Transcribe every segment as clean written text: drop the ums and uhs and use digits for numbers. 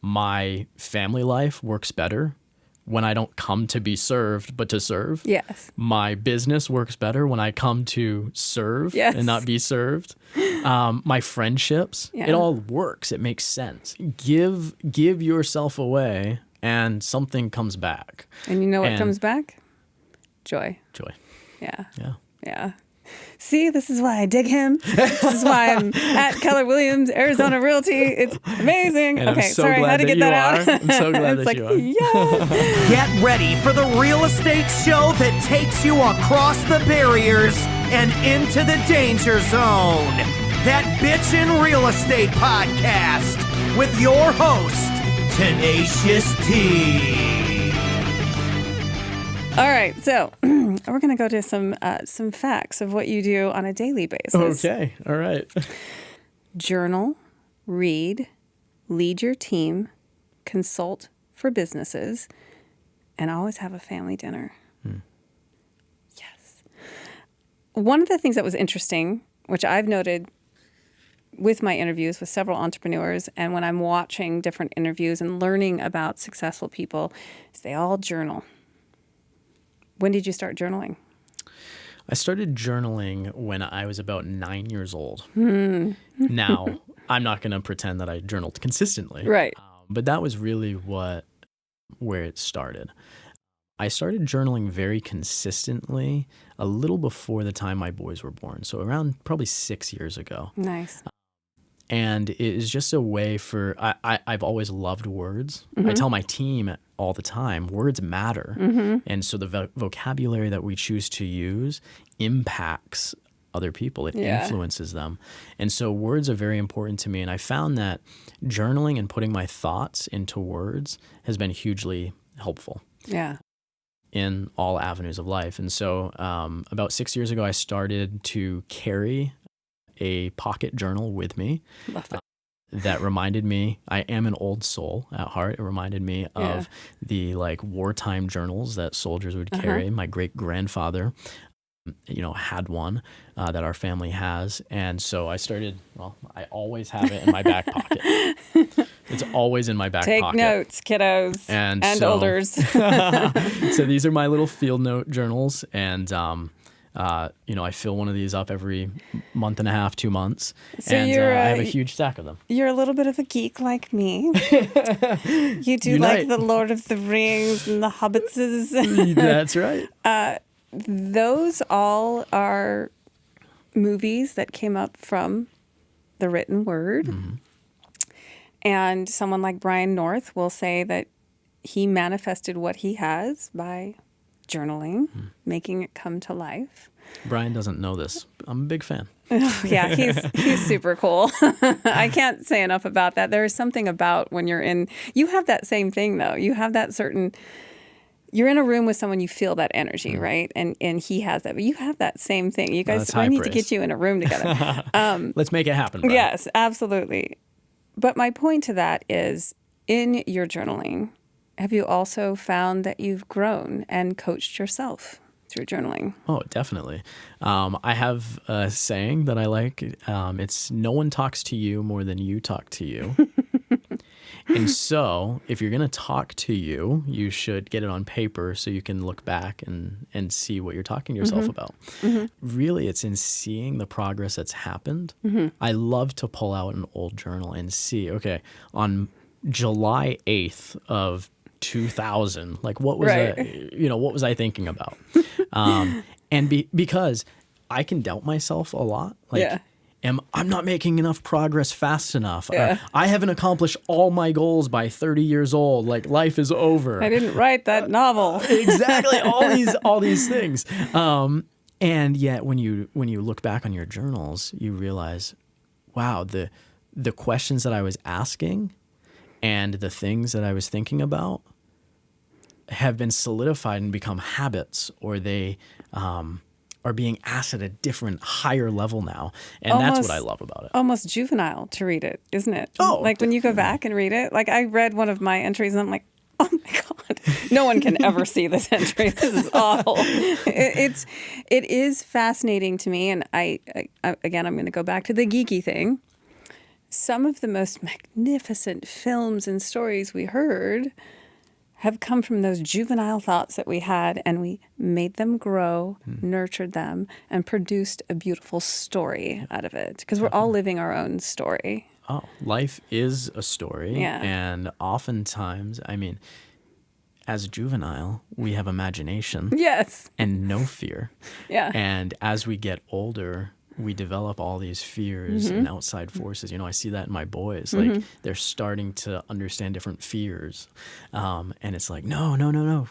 my family life works better when I don't come to be served, but to serve. Yes. My business works better when I come to serve Yes. and not be served. My friendships, Yeah. it all works. It makes sense. Give yourself away and something comes back. And you know what And- comes back? Joy. Joy. Yeah. Yeah. Yeah. See, this is why I dig him. This is why I'm at Keller Williams Arizona Realty. It's amazing. And okay, I'm so sorry, I glad had to that get that you out. are. I'm so glad It's that like, you are. yes. Get ready for the real estate show that takes you across the barriers and into the danger zone. That Bitchin' Real Estate Podcast with your host, Tenacious T. All right, so we're going to go to some facts of what you do on a daily basis. Okay. All right. Journal, read, lead your team, consult for businesses, and always have a family dinner. Yes. One of the things that was interesting, which I've noted with my interviews with several entrepreneurs and when I'm watching different interviews and learning about successful people, is they all journal. When did you start journaling? I started journaling when I was about 9 years old. Now, I'm not going to pretend that I journaled consistently. Right. But that was really where it started. I started journaling very consistently a little before the time my boys were born. So around probably 6 years ago. Nice. And it is just a way for, I've always loved words. I tell my team all the time, words matter. And so the vocabulary that we choose to use impacts other people. It influences them. And so words are very important to me. And I found that journaling and putting my thoughts into words has been hugely helpful. Yeah. In all avenues of life. And so about 6 years ago, I started to carry a pocket journal with me. Love it. That reminded me, I am an old soul at heart. It reminded me of the wartime journals that soldiers would carry. My great grandfather, had one that our family has. And so I started, I always have it in my back pocket. It's always in my back Take pocket. notes, kiddos and so, olders. So these are my little field note journals. And, I fill one of these up every month and a half, 2 months. So and I have a huge stack of them. You're a little bit of a geek like me. You do like the Lord of the Rings and the Hobbitses. That's right. Those all are movies that came up from the written word. And someone like Brian North will say that he manifested what he has by journaling, making it come to life. Brian doesn't know this. I'm a big fan. Yeah, he's super cool. I can't say enough about that. There is something about when you have that same thing though. You have that you're in a room with someone, you feel that energy, right? And he has that, but you have that same thing. You guys, I need to get you in a room together. Let's make it happen, Brian. Yes, absolutely. But my point to that is in your journaling, have you also found that you've grown and coached yourself through journaling? Oh, definitely. I have a saying that I like. It's no one talks to you more than you talk to you. And so if you're going to talk to you, you should get it on paper so you can look back and see what you're talking to yourself about. Really, it's in seeing the progress that's happened. I love to pull out an old journal and see, okay, on July 8th of 2000, what was what was I thinking about? Because I can doubt myself a lot. I'm not making enough progress fast enough. I haven't accomplished all my goals by 30 years old. Life is over. I didn't write that novel. Exactly. All these things. And yet when you look back on your journals, you realize, wow, the questions that I was asking and the things that I was thinking about have been solidified and become habits, or they are being asked at a different, higher level now. And that's what I love about it. Almost juvenile to read it, isn't it? Oh, when you go back and read it, I read one of my entries and I'm like, oh my God, no one can ever see this entry. This is awful. It is fascinating to me. And I'm going to go back to the geeky thing. some of the most magnificent films and stories we heard have come from those juvenile thoughts that we had, and we made them grow, nurtured them, and produced a beautiful story out of it. Because we're all living our own story. Oh, life is a story. Yeah. And oftentimes, I mean, as a juvenile, we have imagination Yes. and no fear. Yeah. And as we get older, we develop all these fears and outside forces. You know, I see that in my boys. Like, they're starting to understand different fears. And it's like, no.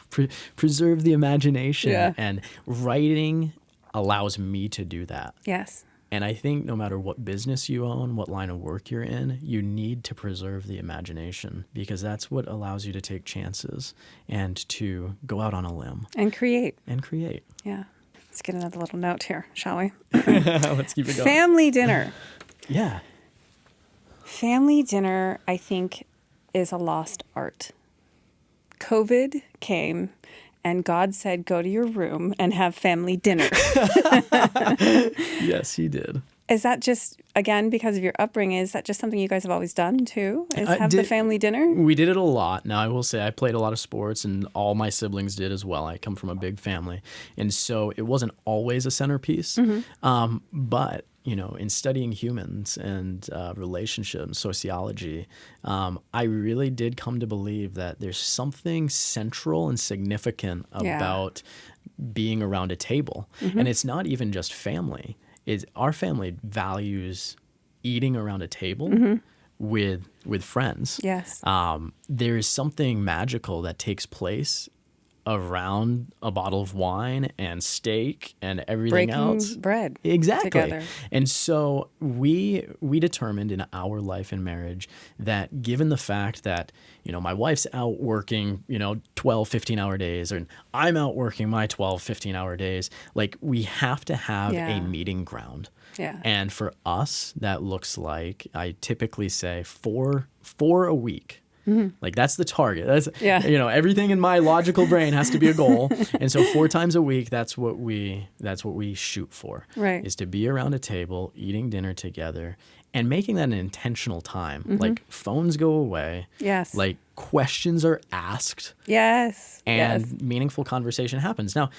Preserve the imagination. Yeah. And writing allows me to do that. Yes. And I think no matter what business you own, what line of work you're in, you need to preserve the imagination, because that's what allows you to take chances and to go out on a limb. And create. Yeah. Let's get another little note here, shall we? Let's keep it going. Family dinner. Yeah. Family dinner, I think, is a lost art. COVID came and God said, go to your room and have family dinner. Yes, he did. Is that just, again, because of your upbringing, is that just something you guys have always done too? Is have the did- family dinner? We did it a lot. Now, I will say I played a lot of sports, and all my siblings did as well. I come from a big family. And so it wasn't always a centerpiece. But, you know, in studying humans and relationships, sociology, I really did come to believe that there's something central and significant about being around a table. And it's not even just family. Our family values eating around a table with friends. Yes. There is something magical that takes place around a bottle of wine and steak and everything Breaking else. bread. Exactly. Together. And so we determined in our life and marriage that, given the fact that, you know, my wife's out working, you know, 12, 15-hour days, and I'm out working my 12, 15-hour days, like, we have to have a meeting ground. Yeah. And for us, that looks like, I typically say, four a week. Like, that's the target. That's, you know, everything in my logical brain has to be a goal. And so 4 times a week, that's what we shoot for. Right. Is to be around a table, eating dinner together, and making that an intentional time. Like, phones go away. Yes. Like, questions are asked. Yes. And meaningful conversation happens. Now,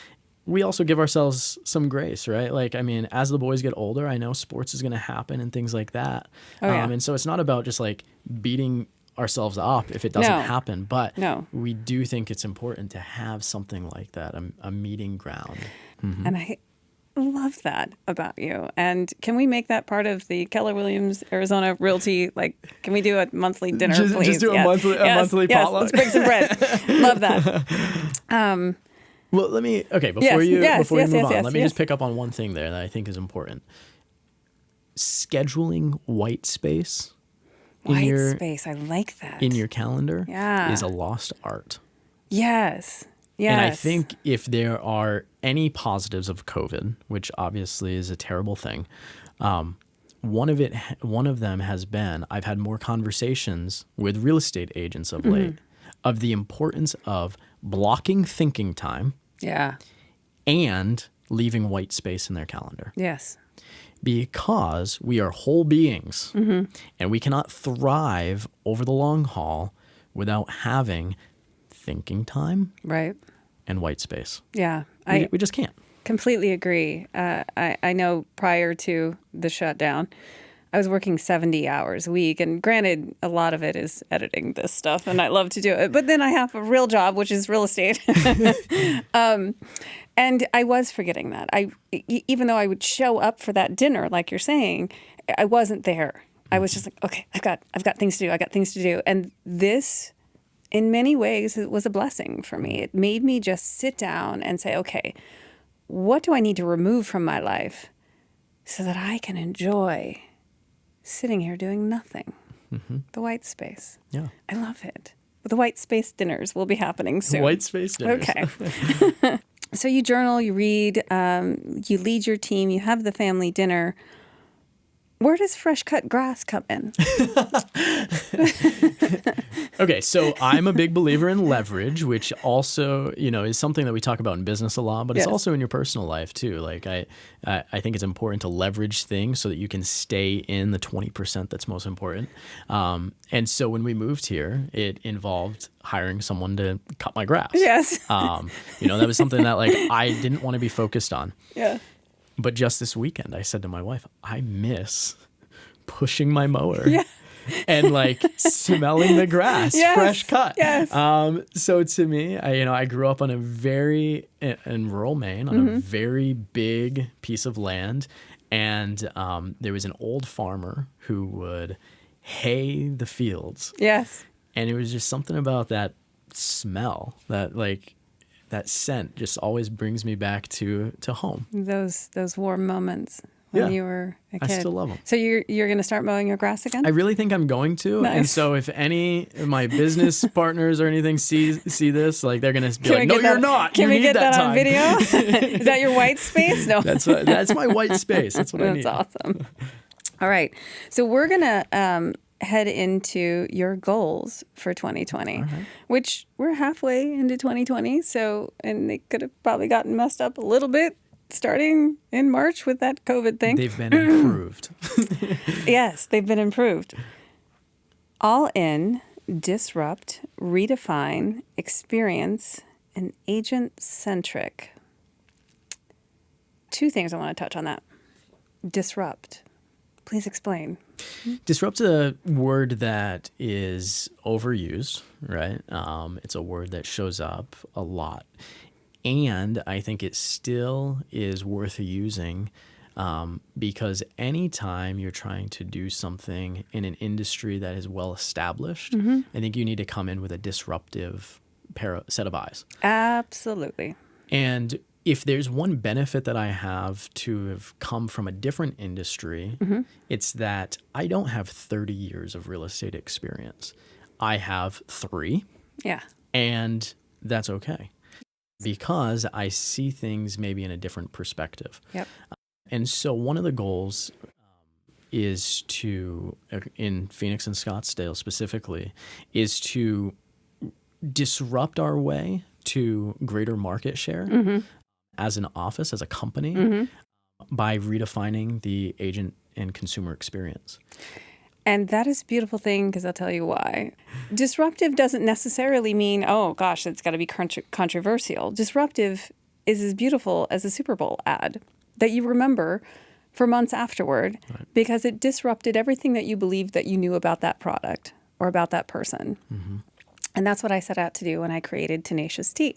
we also give ourselves some grace, right? Like, I mean, as the boys get older, I know sports is going to happen and things like that. And so it's not about just like beating ourselves up if it doesn't happen, but we do think it's important to have something like that, a meeting ground. And I love that about you. And can we make that part of the Keller Williams Arizona Realty? Like, can we do a monthly dinner, please? Just do a monthly potluck. Let's break some bread. Love that. Well, let me, before you move on, let me just pick up on one thing there that I think is important. Scheduling white space. White space, I like that. In your calendar is a lost art. Yes. And I think if there are any positives of COVID, which obviously is a terrible thing, one of them has been, I've had more conversations with real estate agents of late of the importance of blocking thinking time and leaving white space in their calendar. Yes. Because we are whole beings and we cannot thrive over the long haul without having thinking time and white space. Yeah. We just can't. Completely agree. I know prior to the shutdown, I was working 70 hours a week. And granted, a lot of it is editing this stuff, and I love to do it. But then I have a real job, which is real estate. And I was forgetting that. Even though I would show up for that dinner, like you're saying, I wasn't there. I was just like, okay, I've got things to do. I got things to do. And this, in many ways, it was a blessing for me. It made me just sit down and say, okay, what do I need to remove from my life so that I can enjoy sitting here doing nothing? The white space. Yeah. I love it. The white space dinners will be happening soon. White space dinners. Okay. So you journal, you read, you lead your team, you have the family dinner. Where does fresh cut grass come in? Okay, so I'm a big believer in leverage, which also, is something that we talk about in business a lot, but it's Yes. also in your personal life too. Like I think it's important to leverage things so that you can stay in the 20% that's most important. And so when we moved here, it involved hiring someone to cut my grass. Yes. That was something that like I didn't want to be focused on. Yeah. But just this weekend, I said to my wife, I miss pushing my mower. Yeah. And like smelling the grass, Yes, fresh cut. yes. So to me, I grew up on in rural Maine on a very big piece of land, and there was an old farmer who would hay the fields, Yes. and it was just something about that smell, that scent, just always brings me back to home. Those warm moments when Yeah. you were a kid. I still love them. So you're going to start mowing your grass again? I really think I'm going to. Nice. And so if any of my business partners or anything see this, like they're going to be Can we like, no, get you're that- not. Can You we need get that time. on video? Is that your white space? No. That's my white space. That's what I need. That's awesome. All right. So we're going to head into your goals for 2020, which we're halfway into 2020. So, and they could have probably gotten messed up a little bit starting in March with that COVID thing. They've been improved. Yes, they've been improved. All in, disrupt, redefine, experience, and agent-centric. Two things I want to touch on that. Disrupt. Please explain. Disrupt's a word that is overused, right? It's a word that shows up a lot. And I think it still is worth using because anytime you're trying to do something in an industry that is well established, I think you need to come in with a disruptive set of eyes. Absolutely. And if there's one benefit that I have to have come from a different industry, it's that I don't have 30 years of real estate experience. I have 3, Yeah. and that's okay because I see things maybe in a different perspective. Yep. And so one of the goals is to, in Phoenix and Scottsdale specifically, is to disrupt our way to greater market share as an office, as a company, by redefining the agent and consumer experience. And that is a beautiful thing because I'll tell you why. Disruptive doesn't necessarily mean, oh gosh, it's got to be controversial. Disruptive is as beautiful as a Super Bowl ad that you remember for months afterward because it disrupted everything that you believed that you knew about that product or about that person. And that's what I set out to do when I created Tenacious Tea.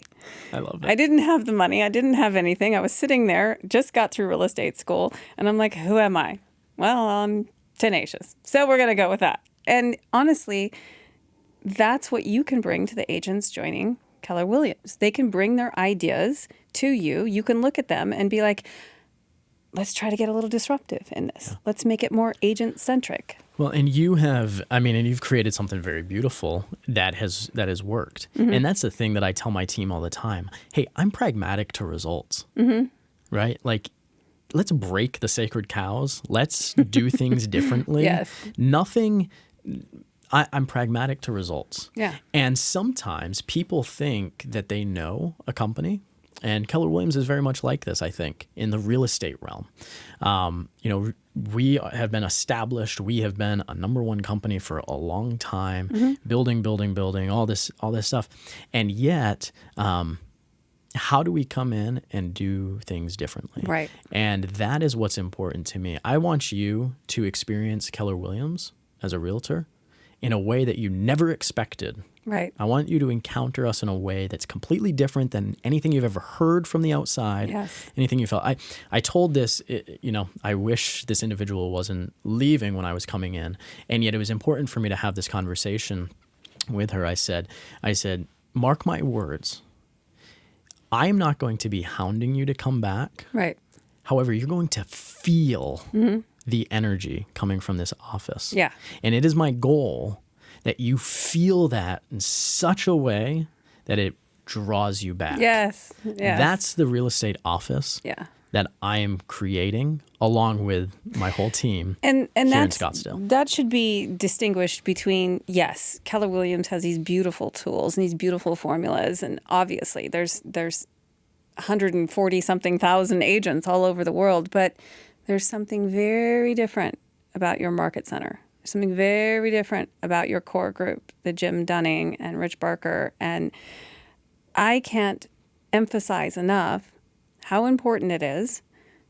I love that. I didn't have the money. I didn't have anything. I was sitting there, just got through real estate school, and I'm like, who am I? Well, I'm tenacious. So we're going to go with that. And honestly, that's what you can bring to the agents joining Keller Williams. They can bring their ideas to you. You can look at them and be like, let's try to get a little disruptive in this. Yeah. Let's make it more agent-centric. Well, and you've created something very beautiful that has worked. And that's the thing that I tell my team all the time. Hey, I'm pragmatic to results, right? Like, let's break the sacred cows. Let's do things differently. Yes. I'm pragmatic to results. Yeah. And sometimes people think that they know a company. And Keller Williams is very much like this, I think, in the real estate realm. We have been established. We have been a number one company for a long time, building, all this stuff. And yet, how do we come in and do things differently? Right. And that is what's important to me. I want you to experience Keller Williams as a realtor in a way that you never expected. Right. I want you to encounter us in a way that's completely different than anything you've ever heard from the outside, anything you felt. I told this, I wish this individual wasn't leaving when I was coming in, and yet it was important for me to have this conversation with her. I said, mark my words, I am not going to be hounding you to come back. Right. However, you're going to feel the energy coming from this office. Yeah. And it is my goal that you feel that in such a way that it draws you back. Yes. Yes. That's the real estate office. Yeah. that I am creating along with my whole team and here in that's, Scottsdale. that should be distinguished between, yes, Keller Williams has these beautiful tools and these beautiful formulas. And obviously there's 140 something thousand agents all over the world, but there's something very different about your market center. There's something very different about your core group, the Jim Dunning and Rich Barker. And I can't emphasize enough how important it is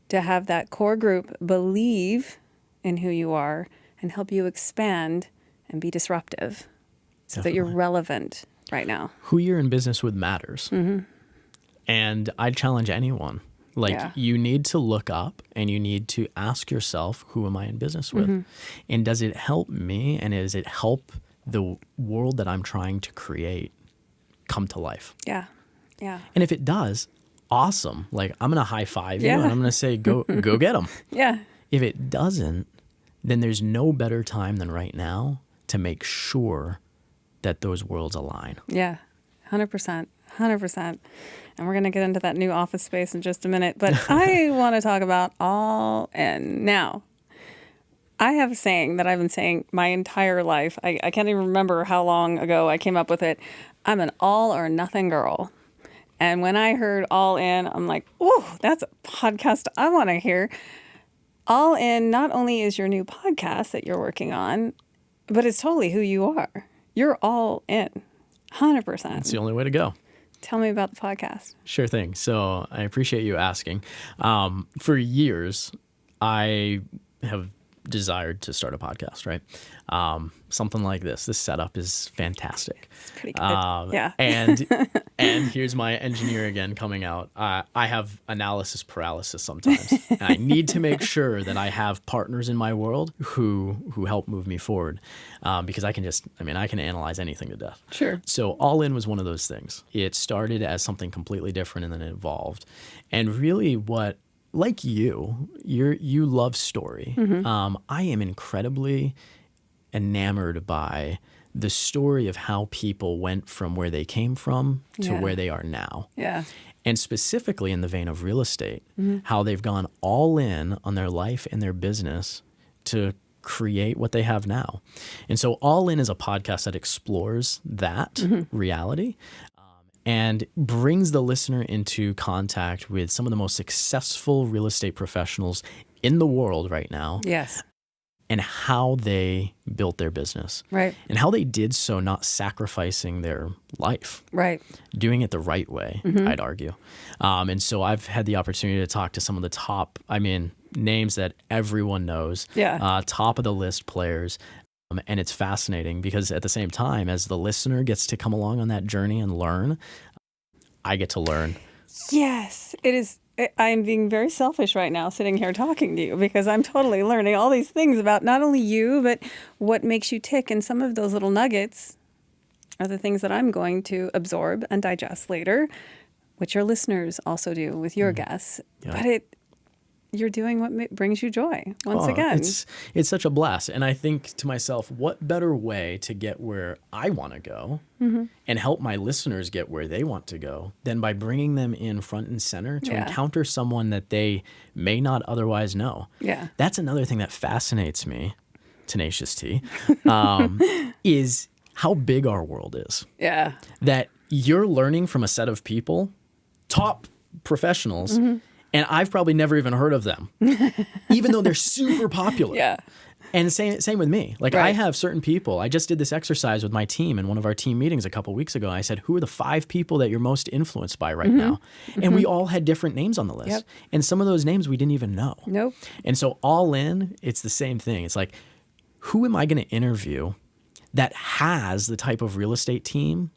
to have that core group believe in who you are and help you expand and be disruptive so that you're relevant right now. Who you're in business with matters. And I challenge anyone. You need to look up and you need to ask yourself, who am I in business with? And does it help me? And does it help the world that I'm trying to create come to life? Yeah. Yeah. And if it does, awesome. I'm going to high five you and I'm going to say, go get them. Yeah. If it doesn't, then there's no better time than right now to make sure that those worlds align. Yeah. 100%. 100%. And we're going to get into that new office space in just a minute. But I want to talk about all in. Now, I have a saying that I've been saying my entire life. I can't even remember how long ago I came up with it. I'm an all or nothing girl. And when I heard All In, I'm like, oh, that's a podcast I want to hear. All In not only is your new podcast that you're working on, but it's totally who you are. You're all in, 100%. It's the only way to go. Tell me about the podcast. Sure thing. So I appreciate you asking. For years, I have desired to start a podcast, right? Something like this. This setup is fantastic. It's pretty good. Yeah. And here's my engineer again coming out. I have analysis paralysis sometimes. And I need to make sure that I have partners in my world who help move me forward. Because I can analyze anything to death. Sure. So All In was one of those things. It started as something completely different and then it evolved. And really like you love story. I am incredibly enamored by the story of how people went from where they came from to where they are now. Yeah. And specifically in the vein of real estate, how they've gone all in on their life and their business to create what they have now. And so All In is a podcast that explores that reality. And brings the listener into contact with some of the most successful real estate professionals in the world right now. Yes. And how they built their business. Right. And how they did so not sacrificing their life. Right. Doing it the right way, I'd argue. And so I've had the opportunity to talk to some of the top, names that everyone knows. Yeah. Top of the list players. And it's fascinating because at the same time, as the listener gets to come along on that journey and learn, I get to learn. Yes, it is. I'm being very selfish right now sitting here talking to you because I'm totally learning all these things about not only you, but what makes you tick. And some of those little nuggets are the things that I'm going to absorb and digest later, which your listeners also do with your guests. Yeah. But you're doing what brings you joy once again. It's such a blast. And I think to myself, what better way to get where I want to go and help my listeners get where they want to go than by bringing them in front and center to encounter someone that they may not otherwise know. Yeah. That's another thing that fascinates me, Tenacious T, is how big our world is. Yeah. That you're learning from a set of people, top professionals, and I've probably never even heard of them, even though they're super popular. Yeah. And same with me. Right. I have certain people. I just did this exercise with my team in one of our team meetings a couple weeks ago. I said, who are the 5 people that you're most influenced by right now? And we all had different names on the list. Yep. And some of those names we didn't even know. Nope. And so All In, it's the same thing. It's like, who am I going to interview that has the type of real estate team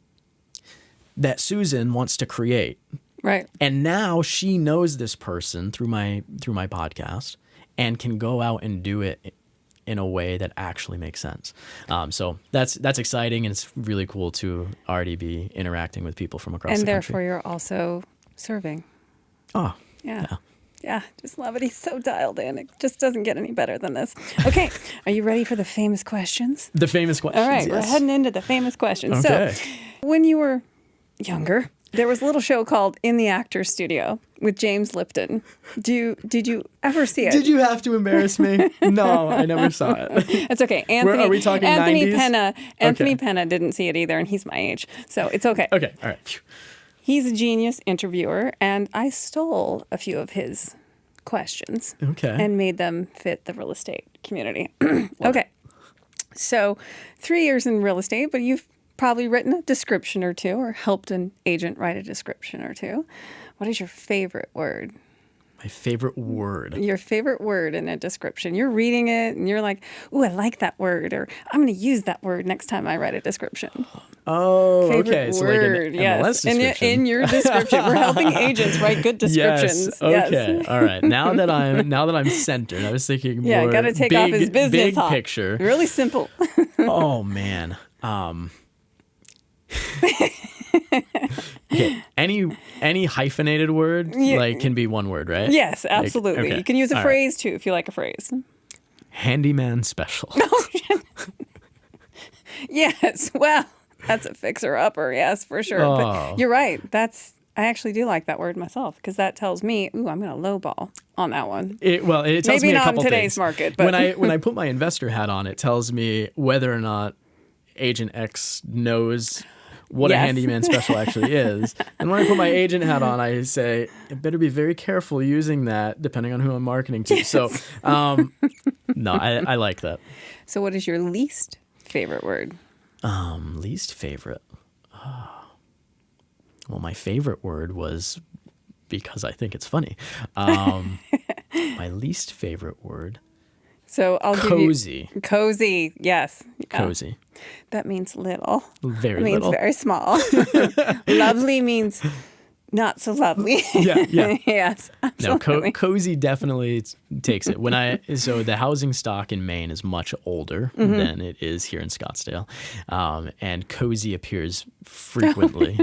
that Susan wants to create? Right. And now she knows this person through my podcast and can go out and do it in a way that actually makes sense. So that's exciting, and it's really cool to already be interacting with people from across the country. And therefore, you're also serving. Oh, yeah. Just love it. He's so dialed in. It just doesn't get any better than this. Okay, are you ready for the famous questions? The famous questions. All right, yes. We're heading into the famous questions. Okay. So, when you were younger, There was a little show called In the Actor's Studio with James Lipton. Did you ever see it? Did you have to embarrass me? No, I never saw it. It's okay. Anthony, are we talking Anthony 90s? Penna. Anthony Okay. Penna didn't see it either, and he's my age, so it's okay. Okay, all right. Phew. He's a genius interviewer, and I stole a few of his questions Okay. and made them fit the real estate community. Okay. So 3 years in real estate, but you've probably written a description or two or helped an agent write a description or two. What is your favorite word? My favorite word. Your favorite word in a description. You're reading it and you're like, ooh, I like that word, or I'm going to use that word next time I write a description. Oh, Favorite okay. So word, like an MLS description. In your description. We're helping agents write good descriptions. Yes. Okay. Yes. All right. Now that I'm centered, I was thinking Yeah, more got to take big, off his business big hat. picture. Really simple. Oh man. Okay. Any hyphenated word like can be one word, right? Yes, absolutely. Like, okay. You can use a All phrase too if you like a phrase. Handyman special. Yes, well, that's a fixer-upper, yes, for sure. Oh. But you're right. I actually do like that word myself because that tells me, ooh, I'm going to lowball on that one. It tells Maybe me a not couple in today's things. market, but when I put my investor hat on, it tells me whether or not Agent X knows what a Yes. handyman special actually is. And when I put my agent hat on, I say, I better be very careful using that depending on who I'm marketing to. So, no, I like that. So what is your least favorite word? Least favorite. Well, my favorite word was because I think it's funny. My least favorite word, So I'll cozy. give you cozy. Yes, yeah. Cozy. That means little. Very It means little. very small. Lovely means not so lovely. Yeah. Yes, No, absolutely. cozy definitely takes it. So the housing stock in Maine is much older Mm-hmm. than it is here in Scottsdale, and cozy appears frequently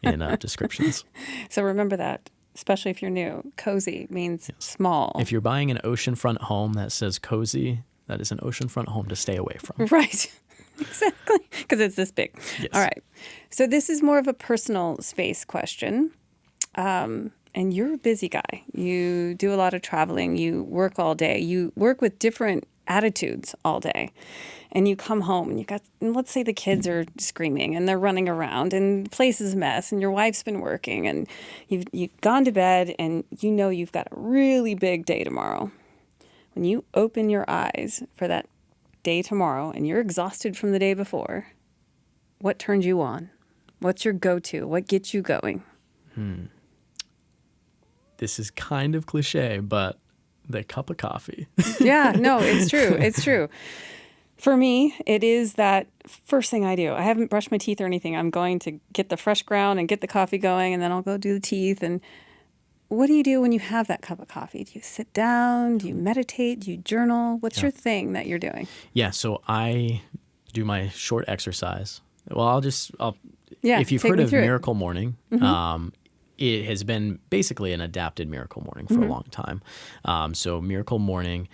in descriptions. So remember that, especially if you're new. Cozy means small. If you're buying an oceanfront home that says cozy, that is an oceanfront home to stay away from. Right. Exactly. Because it's this big. Yes. All right. So this is more of a personal space question. And you're a busy guy. You do a lot of traveling. You work all day. You work with different attitudes all day. And you come home and let's say the kids are screaming and they're running around and the place is a mess and your wife's been working and you've gone to bed and you know you've got a really big day tomorrow. When you open your eyes for that day tomorrow and you're exhausted from the day before, what turns you on? What's your go-to? What gets you going? This is kind of cliche, but the cup of coffee. Yeah, no, it's true. It's true. For me, it is that first thing I do. I haven't brushed my teeth or anything. I'm going to get the fresh ground and get the coffee going, and then I'll go do the teeth. And what do you do when you have that cup of coffee? Do you sit down? Do you meditate? Do you journal? What's your thing that you're doing? Yeah, so I do my short exercise. Well, Yeah, if you've take heard me of through it. Miracle Morning, it has been basically an adapted Miracle Morning for a long time. So Miracle Morning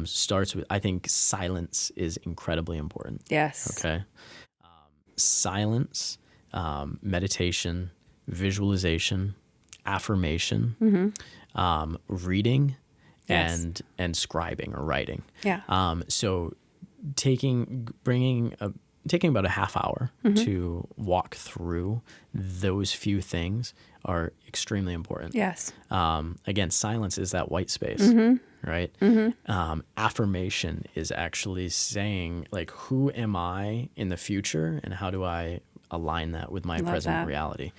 starts with, I think silence is incredibly important. Yes. Okay. Silence, meditation, visualization, affirmation, reading, Yes. and scribing or writing. Yeah. So taking about a half hour to walk through those few things are extremely important. Yes. Again, silence is that white space, right? Affirmation is actually saying, like, who am I in the future and how do I align that with my Love present that. reality?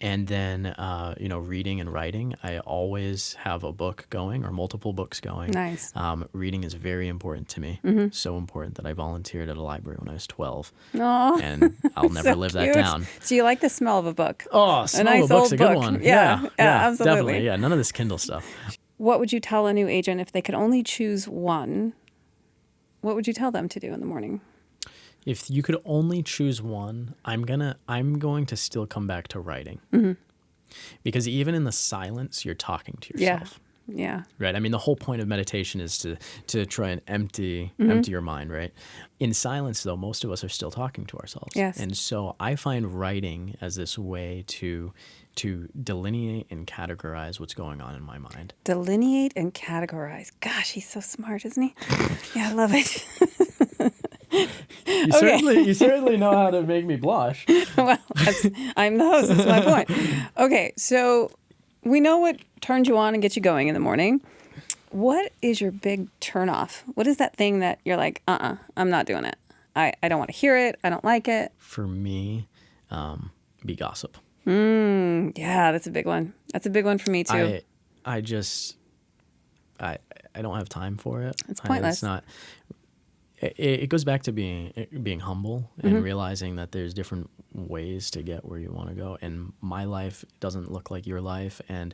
And then, reading and writing, I always have a book going or multiple books going. Nice. Reading is very important to me. So important that I volunteered at a library when I was 12. Oh, And I'll never so live that cute. down. So you like the smell of a book? Oh, smell nice of a book's old a good book. one. Yeah, absolutely. Definitely. Yeah, none of this Kindle stuff. What would you tell a new agent if they could only choose one? What would you tell them to do in the morning? If you could only choose one, I'm going to still come back to writing. Because even in the silence, you're talking to Yeah. yourself. Yeah. Right. I mean, the whole point of meditation is to try and empty your mind, right? In silence, though, most of us are still talking to ourselves. Yes. And so I find writing as this way to delineate and categorize what's going on in my mind. Delineate and categorize. Gosh, he's so smart, isn't he? Yeah, I love it. You certainly know how to make me blush. Well, I'm the host. That's my point. Okay, so we know what turns you on and gets you going in the morning. What is your big turnoff? What is that thing that you're like, I'm not doing it. I don't want to hear it. I don't like it. For me, be gossip. Yeah, that's a big one. That's a big one for me too. I don't have time for it. It's pointless. It's not. It goes back to being humble and realizing that there's different ways to get where you want to go. And my life doesn't look like your life. And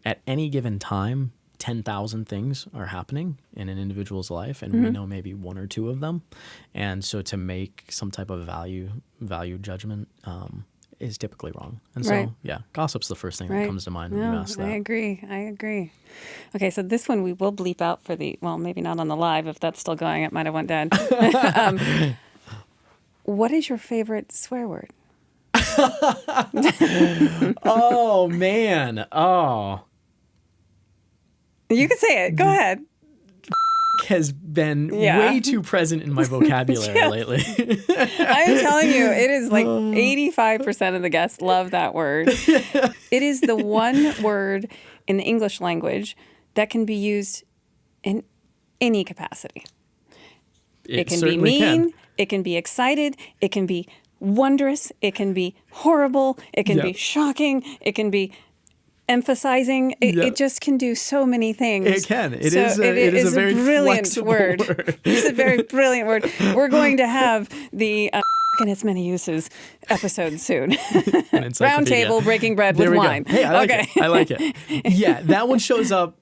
at any given time, 10,000 things are happening in an individual's life, and we know maybe one or two of them. And so to make some type of value judgment is typically wrong. And so, gossip's the first thing that comes to mind when you ask that. I agree. Okay, so this one we will bleep out for maybe not on the live. If that's still going, it might have went dead. What is your favorite swear word? Oh, man. Oh. You can say it. Go ahead. Has been way too present in my vocabulary lately. I'm telling you, it is like 85% of the guests love that word. It is the one word in the English language that can be used in any capacity. It can be mean, it can be excited, it can be wondrous, it can be horrible, it can be shocking, it can be emphasizing. It just can do so many things. It can. It is a very brilliant word. It's a very brilliant word. We're going to have the and its many uses episode soon. Round table breaking bread with wine. Hey, I like it. I like it. Yeah, that one shows up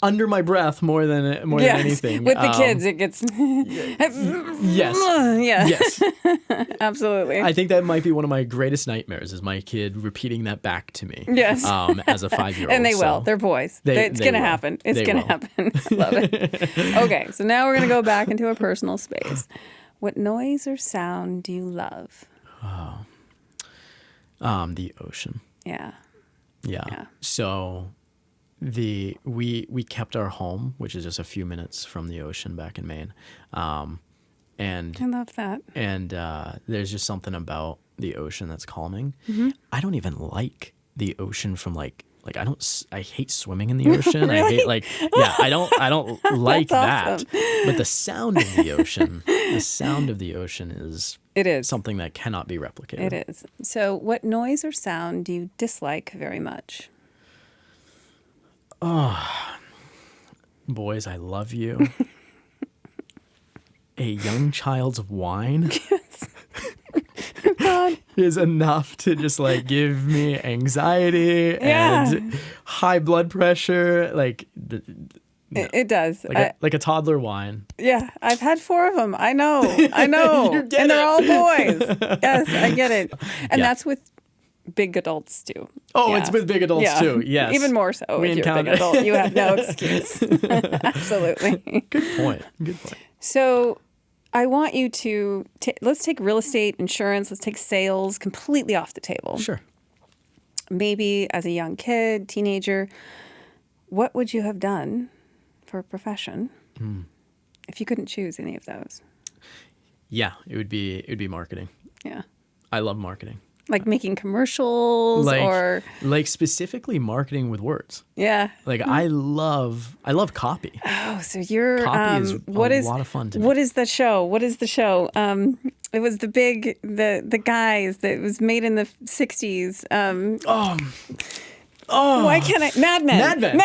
under my breath more than anything. With the kids, it gets yes. Absolutely. I think that might be one of my greatest nightmares is my kid repeating that back to me. Yes. As a 5-year-old. And they will. They're boys. It's going to happen. It's going to happen. I love it. Okay, so now we're going to go back into a personal space. What noise or sound do you love? The ocean. Yeah. So we kept our home, which is just a few minutes from the ocean back in Maine. And I love that. And there's just something about the ocean that's calming. I don't even like the ocean from I hate swimming in the ocean. Really? I hate I don't like that. Awesome. But the sound of the ocean, is something that cannot be replicated. It is. So what noise or sound do you dislike very much? Oh, boys, I love you. A young child's whine is enough to just give me anxiety and high blood pressure. It does. Like a toddler whine. Yeah, I've had 4 of them. I know. And they're all boys. Yes, I get it. And that's with big adults too. Oh, it's with big adults too. Yes. Even more so if you're a big adult. You have no excuse. Absolutely. Good point. So I want you to, let's take real estate, insurance, let's take sales completely off the table. Sure. Maybe as a young kid, teenager, what would you have done for a profession if you couldn't choose any of those? Yeah, it would be marketing. Yeah. I love marketing. Like making commercials or specifically marketing with words. Yeah. I love copy. Oh, so you're copy is a lot of fun to me. What is the show? It was the guys that was made in the 60s. Why can't I? Mad Men.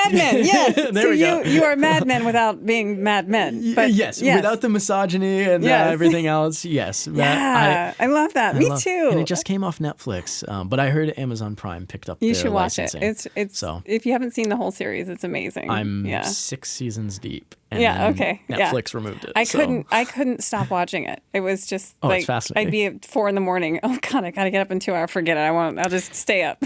Yes. There we go. You are Mad Men without being Mad Men. But yes, without the misogyny and everything else. Yes. I love that. Me too. And it just came off Netflix, but I heard Amazon Prime picked up. You their should watch licensing. it. It's so if you haven't seen the whole series, it's amazing. I'm 6 seasons deep. And Yeah, then okay, Netflix removed it. I couldn't stop watching it. It was just Oh, like it's fascinating. I'd be at 4 a.m. Oh God, I gotta get up in 2 hours. Forget it. I won't. I'll just stay up.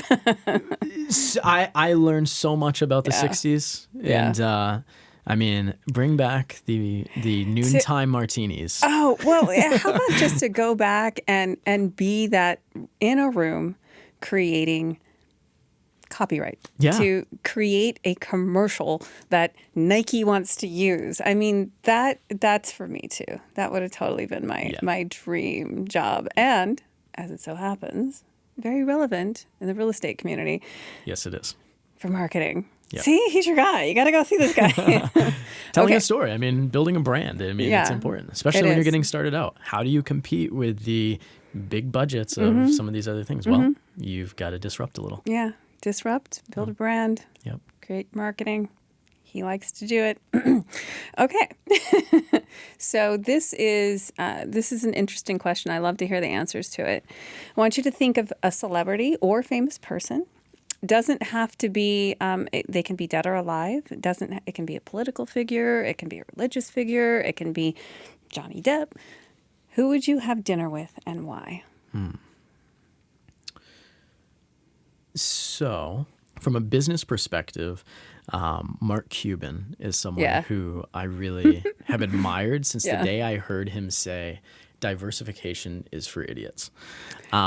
I learned so much about the 60s. Yeah. And I mean, bring back the noontime martinis. Oh well, how about just to go back and be that in a room creating copyright, to create a commercial that Nike wants to use. I mean, that's for me too. That would have totally been my dream job. And as it so happens, very relevant in the real estate community. Yes, it is. For marketing. Yep. See, he's your guy. You got to go see this guy. Telling Okay. a story. I mean, building a brand. I mean, it's important, especially when you're getting started out. How do you compete with the big budgets of some of these other things? Well, you've got to disrupt a little. Yeah. Disrupt, build a brand, Yep. create marketing. He likes to do it. Okay. So this is an interesting question. I love to hear the answers to it. I want you to think of a celebrity or famous person. Doesn't have to be, they can be dead or alive. It can be a political figure. It can be a religious figure. It can be Johnny Depp. Who would you have dinner with and why? So, from a business perspective, Mark Cuban is someone who I really have admired since the day I heard him say, diversification is for idiots.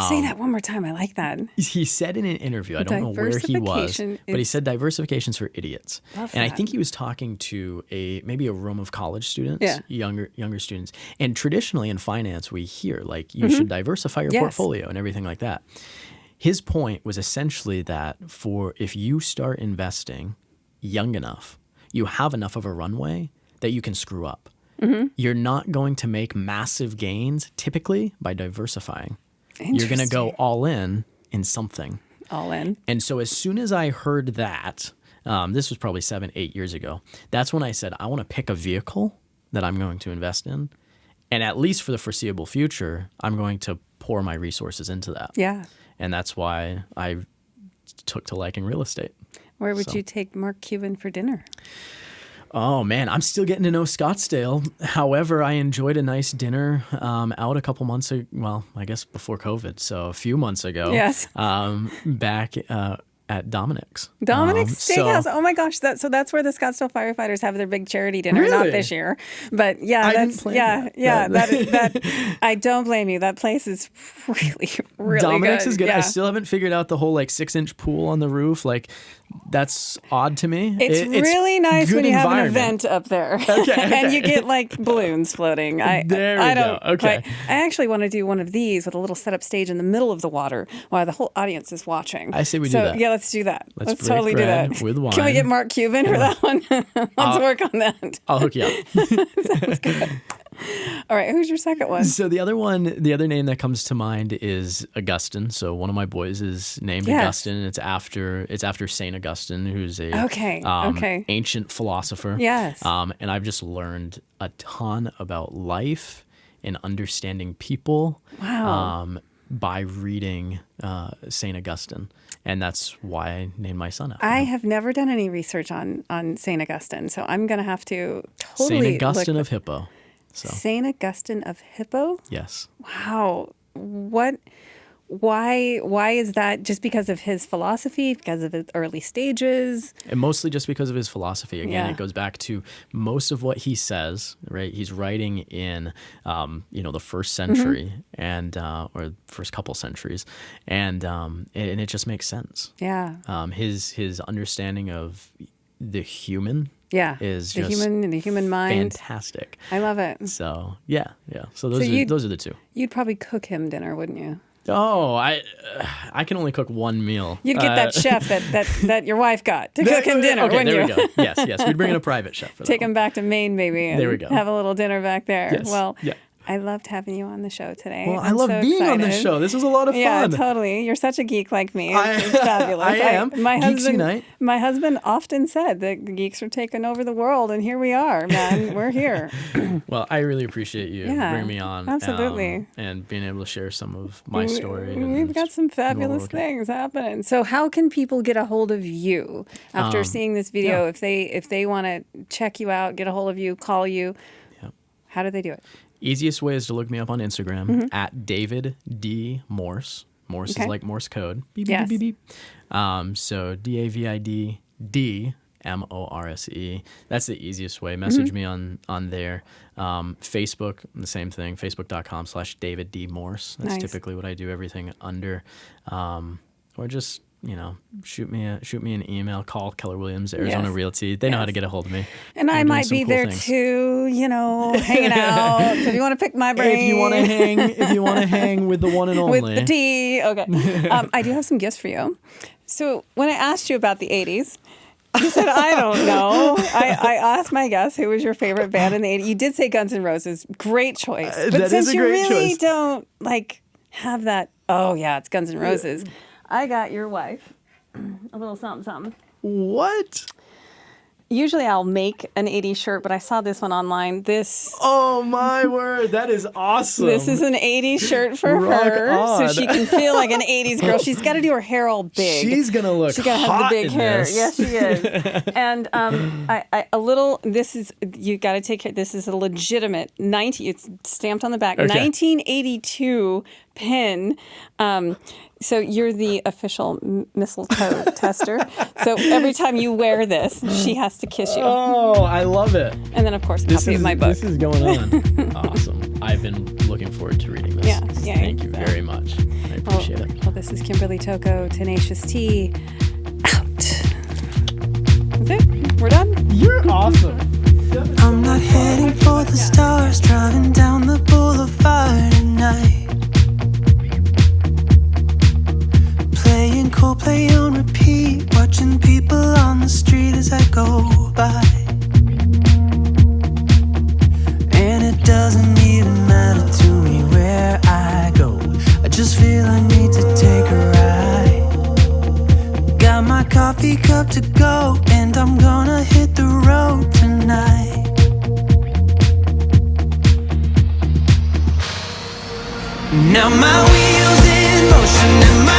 Say that one more time. I like that. He said in an interview, I don't know where he was, but he said diversification's for idiots. Love and I that. think he was talking to maybe a room of college students, younger students. And traditionally in finance, we hear like you should diversify your portfolio and everything like that. His point was essentially that if you start investing young enough, you have enough of a runway that you can screw up. You're not going to make massive gains typically by diversifying. You're going to go all in something. All in. And so as soon as I heard that, this was probably 7-8 years ago, that's when I said, I want to pick a vehicle that I'm going to invest in. And at least for the foreseeable future, I'm going to pour my resources into that. Yeah. And that's why I took to liking real estate. Where would you take Mark Cuban for dinner? Oh, man, I'm still getting to know Scottsdale. However, I enjoyed a nice dinner out a couple months ago. Well, I guess before COVID. So a few months ago. Yes. Back at Dominic's. Dominic's Steakhouse. So, Oh my gosh. So that's where the Scottsdale firefighters have their big charity dinner. Really? Not this year. But yeah, I that's didn't plan that I don't blame you. That place is really, really Dominic's good. is good. Yeah. I still haven't figured out the whole 6-inch pool on the roof. That's odd to me. It's really nice good when you have an environment. event up there. Okay. And you get balloons floating. There we go. Okay. I actually want to do one of these with a little setup stage in the middle of the water while the whole audience is watching. I say we do So that. Yeah, let's do that. Let's break totally do bread that. with wine. Can we get Mark Cuban for that one? Let's work on that. I'll hook you up. All right, who's your second one? So the other name that comes to mind is Augustine. So one of my boys is named Augustine. And it's after Saint Augustine, who's a ancient philosopher. Yes. And I've just learned a ton about life and understanding people. Wow. By reading Saint Augustine, and that's why I named my son after I him. have never done any research on Saint Augustine, so I'm going to have to totally Saint Augustine of Hippo. So Saint Augustine of Hippo? yes. Wow. Why is that? Just because of his philosophy, because of his early stages? And mostly just because of his philosophy. Again, Yeah. it goes back to most of what he says, right? He's writing in, the first century and or first couple centuries, and it just makes sense. Yeah. His understanding of the human is the just human mind. fantastic. I love it. So yeah. So those are the two. You'd probably cook him dinner, wouldn't you? Oh, I can only cook one meal. You'd get that chef that your wife got to cook him dinner, okay, wouldn't there you? we go. Yes. We'd bring in a private chef for that. Take him back to Maine, maybe, and There we go. have a little dinner back there. Yes. Well, Yeah. I loved having you on the show today. Well, I I'm love so being on the excited. show. This was a lot of fun. Yeah, totally. You're such a geek like me. It's fabulous. I am. My Geeks husband, unite. my husband often said that geeks are taking over the world, and here we are, man. We're here. Well, I really appreciate you Yeah, bringing me on. absolutely. And being able to share some of my story. We've got some fabulous things happening. So how can people get a hold of you after seeing this video? yeah. If they want to check you out, get a hold of you, call you, Yeah. how do they do it? Easiest way is to look me up on Instagram at David D. Morse. Morse Okay. is like Morse code. Beep, beep, Yes. beep, beep, beep. So DAVID-DMORSE. That's the easiest way. Message me on there. Facebook, the same thing. Facebook.com/David D. Morse. That's Nice. typically what I do everything under. Or just, shoot me an email. Call Keller Williams Arizona Yes. Realty. They know how Yes. to get a hold of me. And We're I doing might some be cool there things. too, hanging out. So if you want to pick my brain. If you want to hang with the one and only. with the T. Okay. I do have some gifts for you. So when I asked you about the 80s, you said, I don't know. I asked my guest, who was your favorite band in the 80s? You did say Guns N' Roses. Great choice. But That is since a you great really choice. don't have that, oh yeah, it's Guns N' Roses. I got your wife a little something, something. What? Usually I'll make an 80s shirt, but I saw this one online. Oh my word, that is awesome. This is an 80s shirt for Rock her, on. so she can feel like an 80s girl. She's got to do her hair all big. She's gonna look She's got to have hot the big in hair. this. Yes, she is. And this is, you got to take care. This is a legitimate it's stamped on the back, Okay. 1982 pin. So you're the official mistletoe tester. So every time you wear this, she has to kiss you. Oh, I love it. And then, of course, a copy of my book. This is going on. Awesome. I've been looking forward to reading this. Yeah, yeah, Thank you so- very much. I appreciate it. Well, this is Kimberly Toko, Tenacious T, out. That's it. We're done. You're awesome. I'm not heading for the stars, driving down the boulevard tonight. Playing Coldplay on repeat, watching people on the street as I go by. And it doesn't even matter to me where I go, I just feel I need to take a ride. Got my coffee cup to go, and I'm gonna hit the road tonight. Now my wheels in motion and my